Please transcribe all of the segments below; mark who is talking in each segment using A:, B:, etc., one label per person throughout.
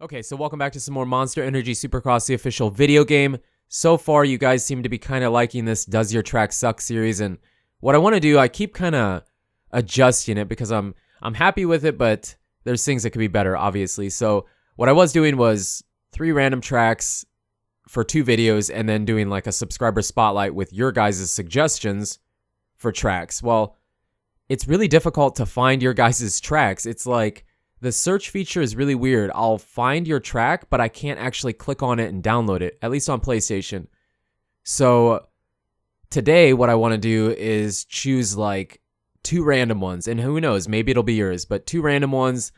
A: Okay, so welcome back to some more Monster Energy Supercross, the official video game. So far, you guys seem to be kind of liking this Does Your Track Suck series, and what I want to do, I keep kind of adjusting it because I'm happy with it, but there's things that could be better, obviously. So what I was doing was 3 random tracks for 2 videos, and then doing like a subscriber spotlight with your guys' suggestions for tracks. Well, it's really difficult to find your guys' tracks. It's like the search feature is really weird. I'll find your track, but I can't actually click on it and download it, at least on PlayStation. So today what I want to do is choose like 2 random ones, and who knows, maybe it'll be yours, but 2 random ones,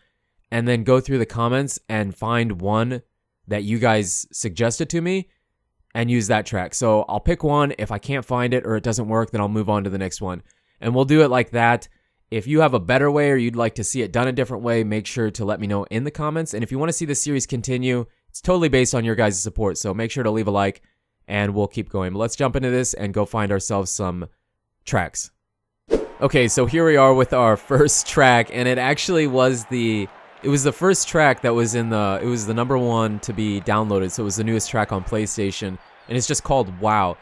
A: and then go through the comments and find one that you guys suggested to me and use that track. So I'll pick one. If I can't find it or it doesn't work, then I'll move on to the next one. And we'll do it like that. If you have a better way or you'd like to see it done a different way, make sure to let me know in the comments. And if you want to see the series continue, it's totally based on your guys' support. So make sure to leave a like and we'll keep going. But let's jump into this and go find ourselves some tracks. Okay, so here we are with our first track, and it actually was the first track that was it was the number 1 to be downloaded. So it was the newest track on PlayStation, and it's just called Wow.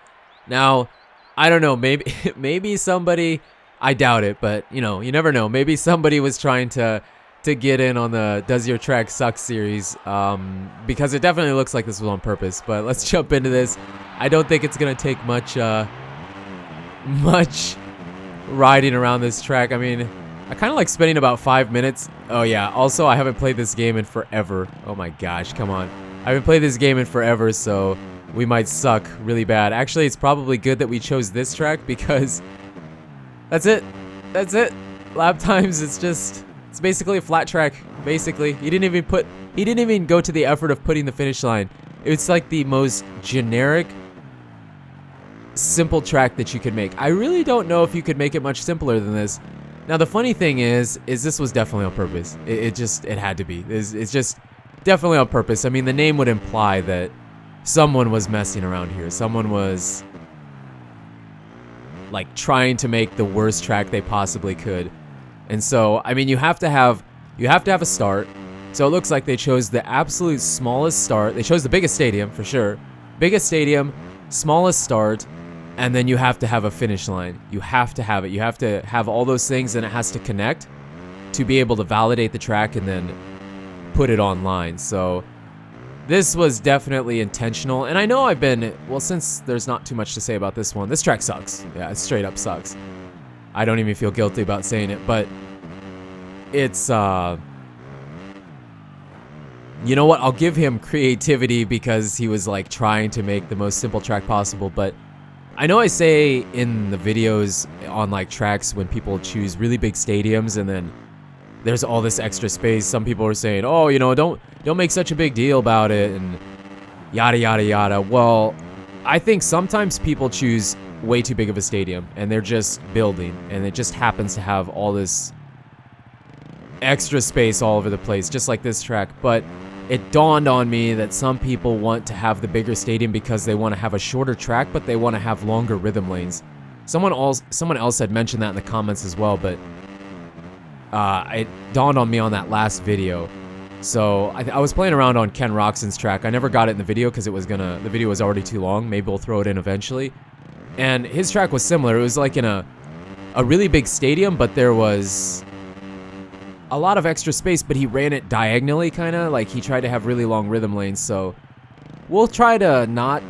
A: Now, I don't know, maybe somebody, I doubt it, but you know, you never know. Maybe somebody was trying to get in on the Does Your Track Suck series, because it definitely looks like this was on purpose. But let's jump into this. I don't think it's gonna take much riding around this track. I mean, I kind of like spending about 5 minutes. Oh yeah, also I haven't played this game in forever. Oh my gosh, come on. I haven't played this game in forever, so we might suck really bad. Actually, it's probably good that we chose this track because that's it. Lap times, it's basically a flat track, basically. He didn't even go to the effort of putting the finish line. It's like the most generic, simple track that you could make. I really don't know if you could make it much simpler than this. Now, the funny thing is this was definitely on purpose. It had to be. It's just definitely on purpose. I mean, the name would imply that someone was messing around here. Someone was like trying to make the worst track they possibly could. And so, I mean, you have to have a start. So it looks like they chose the absolute smallest start. They chose the biggest stadium for sure. Biggest stadium, smallest start, and then you have to have a finish line. You have to have it. You have to have all those things, and it has to connect to be able to validate the track and then put it online. So this was definitely intentional, and I know since there's not too much to say about this one, this track sucks. Yeah, it straight up sucks. I don't even feel guilty about saying it, but it's, you know what, I'll give him creativity because he was like trying to make the most simple track possible, but I know I say in the videos on like tracks when people choose really big stadiums and then there's all this extra space, some people are saying, oh, you know, don't make such a big deal about it and yada yada yada. Well, I think sometimes people choose way too big of a stadium and they're just building and it just happens to have all this extra space all over the place, just like this track. But it dawned on me that some people want to have the bigger stadium because they want to have a shorter track, but they want to have longer rhythm lanes. Someone else had mentioned that in the comments as well, but it dawned on me on that last video. So I was playing around on Ken Roczen's track. I never got it in the video because the video was already too long. Maybe we'll throw it in eventually. And his track was similar. It was like in a really big stadium, but there was a lot of extra space, but he ran it diagonally, kind of like he tried to have really long rhythm lanes. So we'll try to not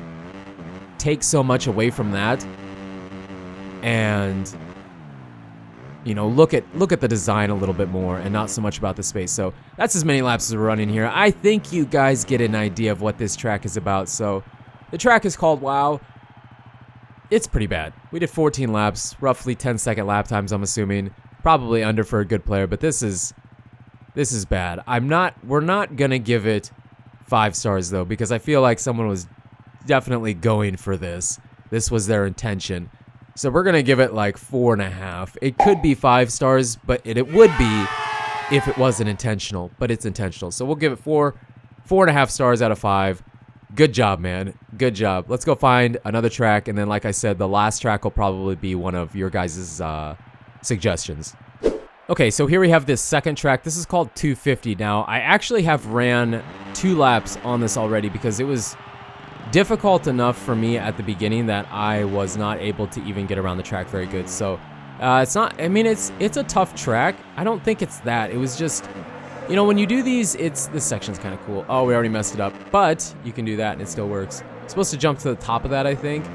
A: take so much away from that and, you know, look at the design a little bit more and not so much about the space. So that's as many laps as we're running here. I think you guys get an idea of what this track is about. So the track is called Wow. It's pretty bad. We did 14 laps, roughly 10-second lap times, I'm assuming. Probably under for a good player, but this is bad. We're not gonna give it 5 stars though, because I feel like someone was definitely going for this. This was their intention. So we're gonna give it like 4.5. It could be 5 stars, but it would be if it wasn't intentional, but it's intentional. So we'll give it 4.5 stars out of 5. Good job, man. Good job. Let's go find another track, and then like I said, the last track will probably be one of your guys' suggestions. Okay, so here we have this second track. This is called 250. Now, I actually have ran 2 laps on this already because it was difficult enough for me at the beginning that I was not able to even get around the track very good. So, it's not, I mean, it's a tough track. I don't think it's that. It was just, you know, when you do these, this section's kind of cool. Oh, we already messed it up. But you can do that and it still works. You're supposed to jump to the top of that, I think.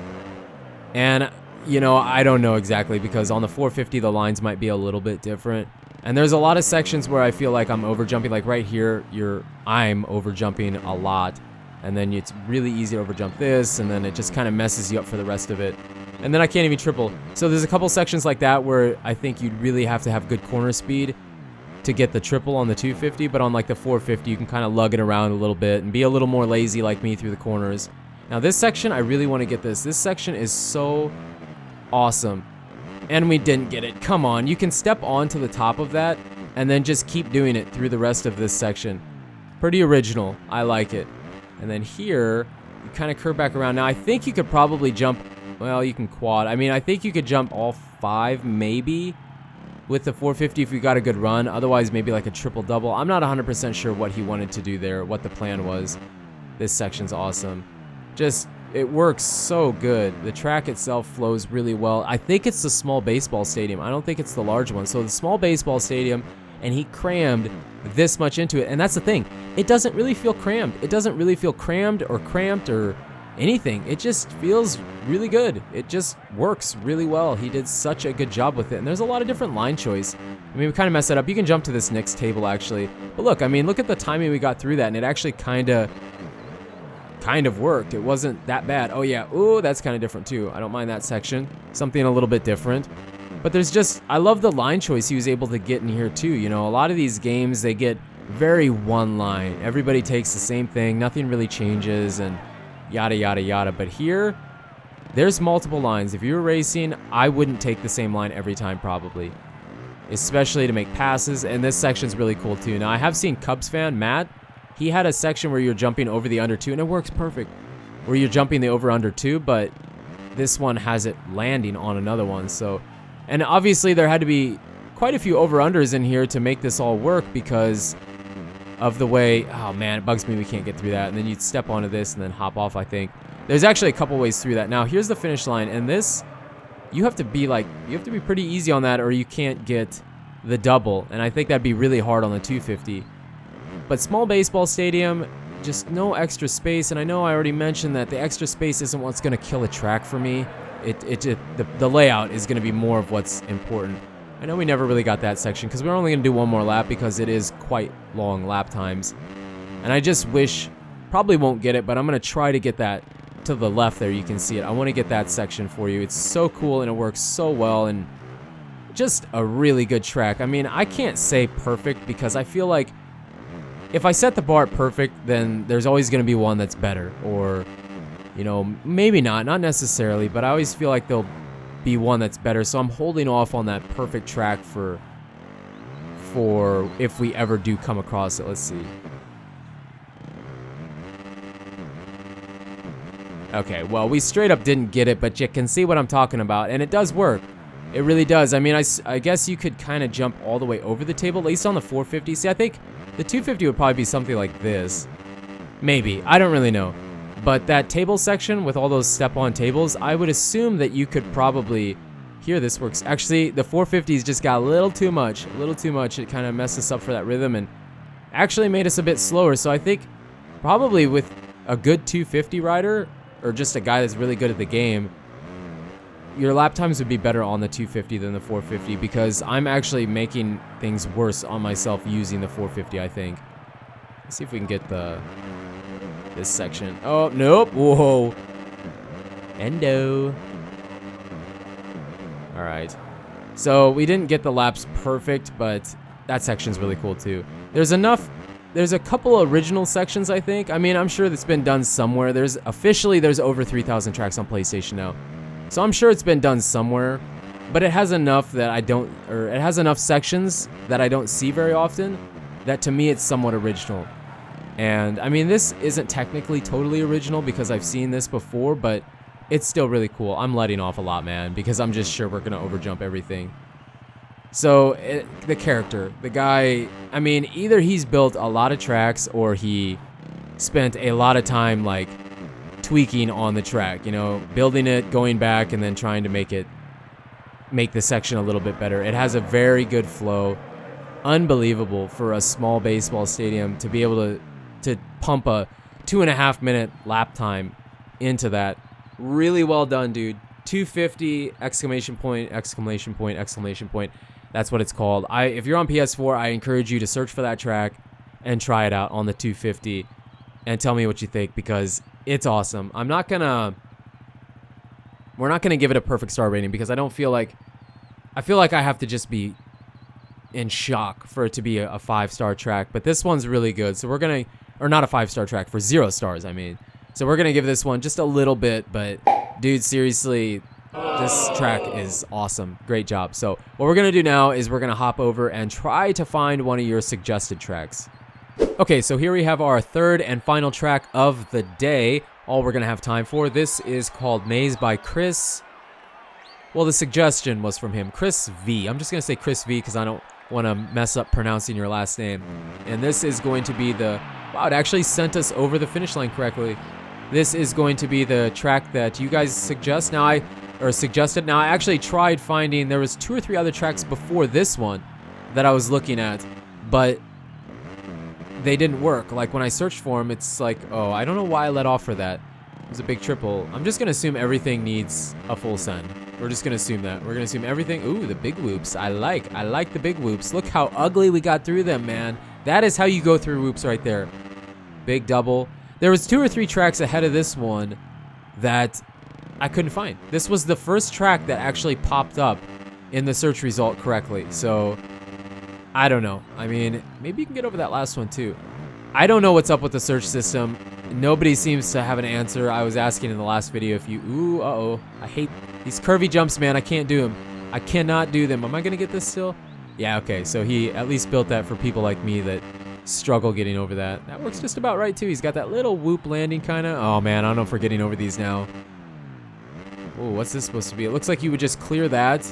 A: And you know, I don't know exactly because on the 450 the lines might be a little bit different. And there's a lot of sections where I feel like I'm overjumping. Like right here, I'm overjumping a lot. And then it's really easy to overjump this, and then it just kind of messes you up for the rest of it. And then I can't even triple. So there's a couple sections like that where I think you'd really have to have good corner speed to get the triple on the 250, but on like the 450 you can kind of lug it around a little bit and be a little more lazy like me through the corners. Now this section, I really want to get this. This section is so awesome. And we didn't get it. Come on, you can step onto the top of that and then just keep doing it through the rest of this section. Pretty original. I like it. And then here, you kind of curve back around. Now I think you could probably jump, well, you can quad. I mean, I think you could jump all 5 maybe with the 450 if you got a good run. Otherwise, maybe like a triple double. I'm not 100% sure what he wanted to do there, what the plan was. This section's awesome. Just, it works so good. The track itself flows really well. I think it's the small baseball stadium. I don't think it's the large one. So the small baseball stadium, and he crammed this much into it. And that's the thing. It doesn't really feel crammed. It doesn't really feel crammed or cramped or anything. It just feels really good. It just works really well. He did such a good job with it. And there's a lot of different line choice. I mean, we kind of messed that up. You can jump to this next table, actually. But look, I mean, look at the timing we got through that. And it actually kind of worked. It wasn't that bad. Oh yeah, ooh, that's kind of different too. I don't mind that section. Something a little bit different. But there's just, I love the line choice he was able to get in here too. You know, a lot of these games, they get very one line. Everybody takes the same thing. Nothing really changes and yada, yada, yada. But here, there's multiple lines. If you were racing, I wouldn't take the same line every time probably. Especially to make passes. And this section's really cool too. Now, I have seen Cubs fan, Matt, he had a section where you're jumping over the under 2, and it works perfect. Where you're jumping the over under 2, but this one has it landing on another one. So, and obviously there had to be quite a few over-unders in here to make this all work because of the way, oh man, it bugs me we can't get through that. And then you'd step onto this and then hop off, I think. There's actually a couple ways through that. Now, here's the finish line, and this, you have to be pretty easy on that or you can't get the double. And I think that'd be really hard on the 250. But small baseball stadium, just no extra space. And I know I already mentioned that the extra space isn't what's going to kill a track for me. The layout is going to be more of what's important. I know we never really got that section because we're only going to do one more lap because it is quite long lap times. And I just wish, probably won't get it, but I'm going to try to get that to the left there. You can see it. I want to get that section for you. It's so cool and it works so well and just a really good track. I mean, I can't say perfect because I feel like if I set the bar at perfect, then there's always going to be one that's better. Or, you know, maybe not necessarily, but I always feel like there'll be one that's better. So I'm holding off on that perfect track for if we ever do come across it. Let's see. Okay, well, we straight up didn't get it, but you can see what I'm talking about, and it does work. It really does. I mean, I guess you could kind of jump all the way over the table, at least on the 450. See, I think the 250 would probably be something like this. Maybe. I don't really know. But that table section with all those step-on tables, I would assume that you could probably... Here, this works. Actually, the 450s just got a little too much. A little too much. It kind of messed us up for that rhythm and actually made us a bit slower. So I think probably with a good 250 rider, or just a guy that's really good at the game, your lap times would be better on the 250 than the 450 because I'm actually making things worse on myself using the 450, I think. Let's see if we can get this section. Oh, nope. Whoa. Endo. All right. So we didn't get the laps perfect, but that section's really cool too. There's a couple original sections, I think. I mean, I'm sure that's been done somewhere. There's over 3,000 tracks on PlayStation now. So I'm sure it's been done somewhere, but it has enough that it has enough sections that I don't see very often that to me it's somewhat original. And I mean, this isn't technically totally original because I've seen this before, but it's still really cool. I'm letting off a lot, man, because I'm just sure we're going to overjump everything. So the character, the guy, I mean, either he's built a lot of tracks or he spent a lot of time like tweaking on the track, you know, building it, going back, and then trying to make the section a little bit better. It has a very good flow. Unbelievable for a small baseball stadium to be able to pump a 2.5 minute lap time into that. Really well done, dude. 250 exclamation point, exclamation point, exclamation point. That's what it's called. If you're on PS4, I encourage you to search for that track and try it out on the 250 and tell me what you think, because it's awesome. We're not gonna give it a perfect star rating because I feel like I have to just be in shock for it to be a 5-star track, but this one's really good. So or not a 5-star track, for 0 stars, I mean. So we're gonna give this one just a little bit, but dude, seriously, this track is awesome. Great job. So what we're gonna do now is we're gonna hop over and try to find one of your suggested tracks. Okay, so here we have our third and final track of the day, all we're gonna have time for. This is called Maze by Chris. Well, the suggestion was from him, Chris V. I'm just gonna say Chris V because I don't want to mess up pronouncing your last name. And this is going to be wow, it actually sent us over the finish line correctly. This is going to be the track that you guys suggested. Now I actually tried finding, there was 2 or 3 other tracks before this one that I was looking at, but they didn't work. Like when I searched for them, it's like, oh, I don't know why I let off for that. It was a big triple. I'm just gonna assume everything needs a full send. We're just gonna assume that. We're gonna assume everything. Ooh, the big whoops. I like the big whoops. Look how ugly we got through them, man. That is how you go through whoops right there. Big double. There was 2 or 3 tracks ahead of this one that I couldn't find. This was the first track that actually popped up in the search result correctly. So I don't know. I mean, maybe you can get over that last one too. I don't know what's up with the search system. Nobody seems to have an answer. I was asking in the last video if you... Ooh, uh-oh. I hate these curvy jumps, man. I can't do them. I cannot do them. Am I going to get this still? Yeah, okay. So he at least built that for people like me that struggle getting over that. That works just about right, too. He's got that little whoop landing, kind of. Oh, man. I don't know if we're getting over these now. Oh, what's this supposed to be? It looks like you would just clear that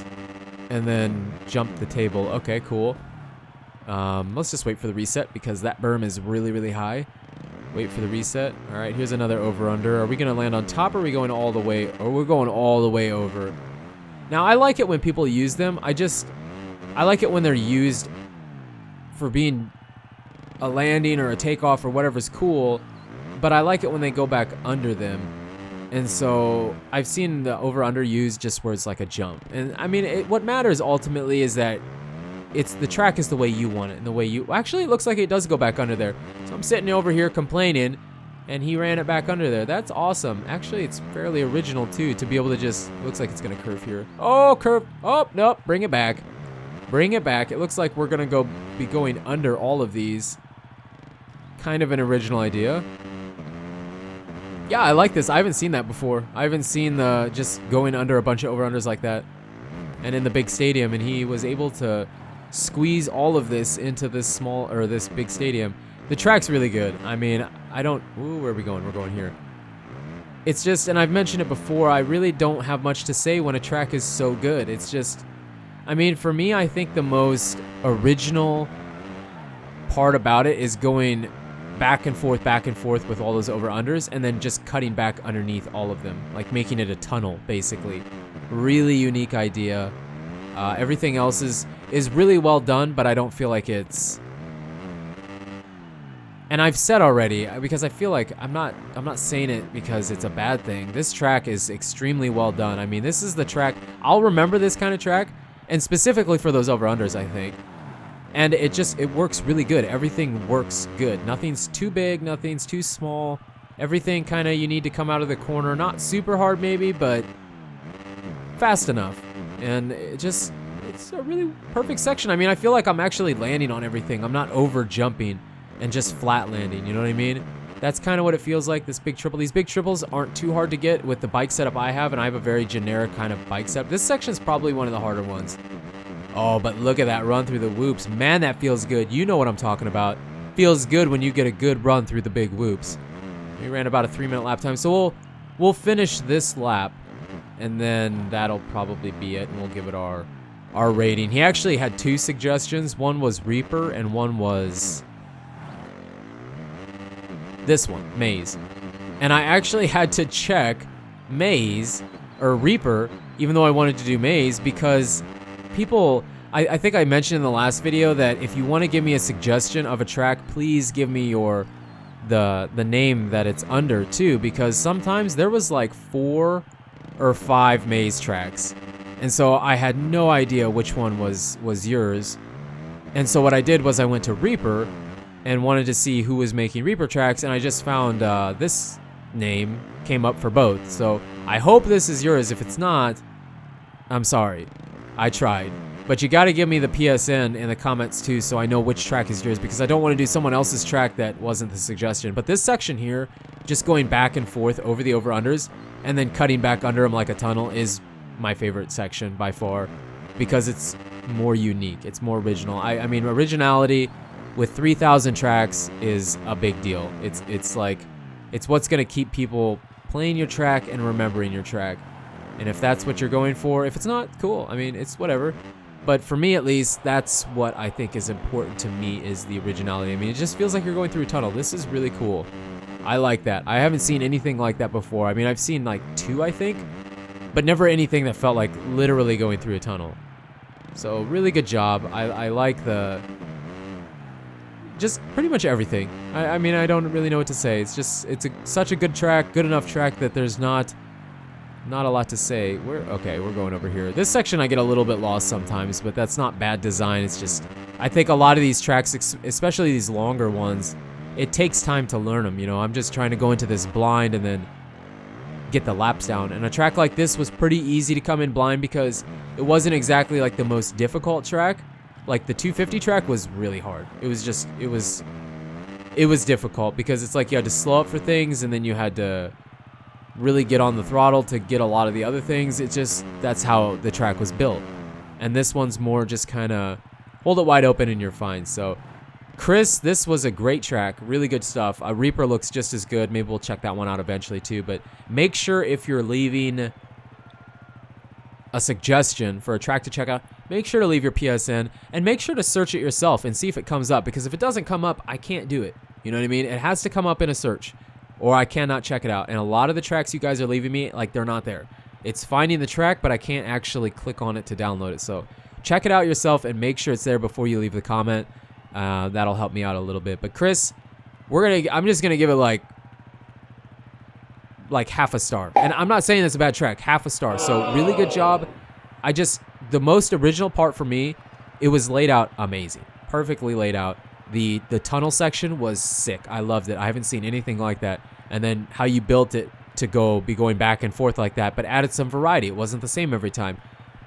A: and then jump the table. Okay, cool. Let's just wait for the reset because that berm is really, really high. Wait for the reset. All right, here's another over-under. Are we going to land on top, or are we going all the way? Or we're going all the way over. Now, I like it when people use them. I like it when they're used for being a landing or a takeoff or whatever's cool, but I like it when they go back under them. And so I've seen the over-under used just where it's like a jump. And I mean, what matters ultimately is that the track is the way you want it, and the way you... Actually, it looks like it does go back under there. So I'm sitting over here complaining, and he ran it back under there. That's awesome. Actually, it's fairly original, too, to be able to just... Looks like it's going to curve here. Oh, curve. Oh, nope. Bring it back. Bring it back. It looks like we're going to be going under all of these. Kind of an original idea. Yeah, I like this. I haven't seen that before. I haven't seen just going under a bunch of over-unders like that. And in the big stadium, and he was able to squeeze all of this into this this big stadium. The track's really good. I mean, ooh, where are we going? We're going here. It's just, and I've mentioned it before, I really don't have much to say when a track is so good. It's just, I mean, for me, I think the most original part about it is going back and forth with all those over-unders, and then just cutting back underneath all of them, like making it a tunnel, basically. Really unique idea. Everything else is really well done, but I don't feel like it's... And I've said already, because I feel like I'm not saying it because it's a bad thing. This track is extremely well done. I mean, this is the track... I'll remember this kind of track, and specifically for those over-unders, I think. And it works really good. Everything works good. Nothing's too big, nothing's too small. Everything kind of, you need to come out of the corner. Not super hard maybe, but fast enough. And it's a really perfect section. I mean, I feel like I'm actually landing on everything. I'm not over jumping and just flat landing, you know what I mean? That's kind of what it feels like, this big triple. These big triples aren't too hard to get with the bike setup I have, and I have a very generic kind of bike setup. This section is probably one of the harder ones. Oh, but look at that run through the whoops. Man, that feels good. You know what I'm talking about. Feels good when you get a good run through the big whoops. We ran about a 3-minute lap time, so we'll finish this lap, and then that'll probably be it, and we'll give it our our rating. He actually had 2 suggestions. One was Reaper and one was this one, Maze. And I actually had to check Maze or Reaper, even though I wanted to do Maze, because people, I think I mentioned in the last video that if you want to give me a suggestion of a track, please give me the name that it's under too, because sometimes there was like 4 or 5 Maze tracks. And so I had no idea which one was yours. And so what I did was I went to Reaper and wanted to see who was making Reaper tracks, and I just found this name came up for both. So I hope this is yours. If it's not, I'm sorry. I tried. But you got to give me the PSN in the comments too, so I know which track is yours, because I don't want to do someone else's track that wasn't the suggestion. But this section here, just going back and forth over the over-unders and then cutting back under them like a tunnel, is my favorite section by far, because it's more unique. It's more original. I mean, originality with 3,000 tracks is a big deal. It's like, it's what's going to keep people playing your track and remembering your track. And if that's what you're going for, if it's not, cool. I mean, it's whatever. But for me, at least, that's what I think is important to me, is the originality. I mean, it just feels like you're going through a tunnel. This is really cool. I like that. I haven't seen anything like that before. I mean, I've seen like 2, I think, but never anything that felt like literally going through a tunnel. So really good job. I like just pretty much everything. I mean, I don't really know what to say. It's just, such a good track, good enough track that there's not a lot to say. We're going over here. This section I get a little bit lost sometimes, but that's not bad design. It's just, I think a lot of these tracks, especially these longer ones, it takes time to learn them. You know, I'm just trying to go into this blind and then get the laps down. And a track like this was pretty easy to come in blind, because it wasn't exactly like the most difficult track. Like the 250 track was really hard. It was difficult, because it's like you had to slow up for things, and then you had to really get on the throttle to get a lot of the other things. It's just, that's how the track was built. And this one's more just kind of hold it wide open and you're fine. So Chris, this was a great track, really good stuff. Reaper looks just as good. Maybe we'll check that one out eventually too, but make sure if you're leaving a suggestion for a track to check out, make sure to leave your PSN, and make sure to search it yourself and see if it comes up, because if it doesn't come up, I can't do it. You know what I mean? It has to come up in a search, or I cannot check it out. And a lot of the tracks you guys are leaving me, like, they're not there. It's finding the track, but I can't actually click on it to download it. So check it out yourself and make sure it's there before you leave the comment. That'll help me out a little bit. But Chris, I'm just gonna give it like half a star. And I'm not saying it's a bad track, half a star. So really good job. The most original part for me, it was laid out amazing, perfectly laid out. The tunnel section was sick. I loved it. I haven't seen anything like that. And then how you built it to be going back and forth like that, but added some variety. It wasn't the same every time.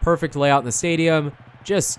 A: Perfect layout in the stadium, just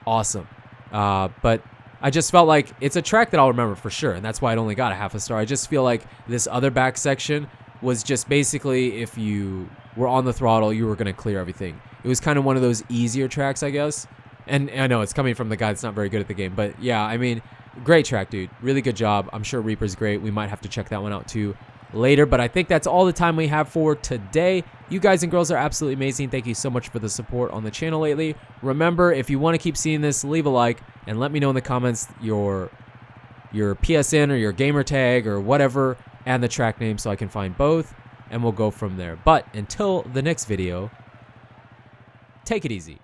A: awesome. But I just felt like it's a track that I'll remember for sure, and that's why it only got a half a star. I just feel like this other back section was just basically, if you were on the throttle, you were going to clear everything. It was kind of one of those easier tracks, I guess. And I know it's coming from the guy that's not very good at the game, but yeah, I mean, great track, dude. Really good job. I'm sure Reaper's great. We might have to check that one out too later, but I think that's all the time we have for today. You guys and girls are absolutely amazing. Thank you so much for the support on the channel lately. Remember, if you want to keep seeing this, leave a like and let me know in the comments your PSN or your gamer tag or whatever, and the track name so I can find both, and we'll go from there. But until the next video, take it easy.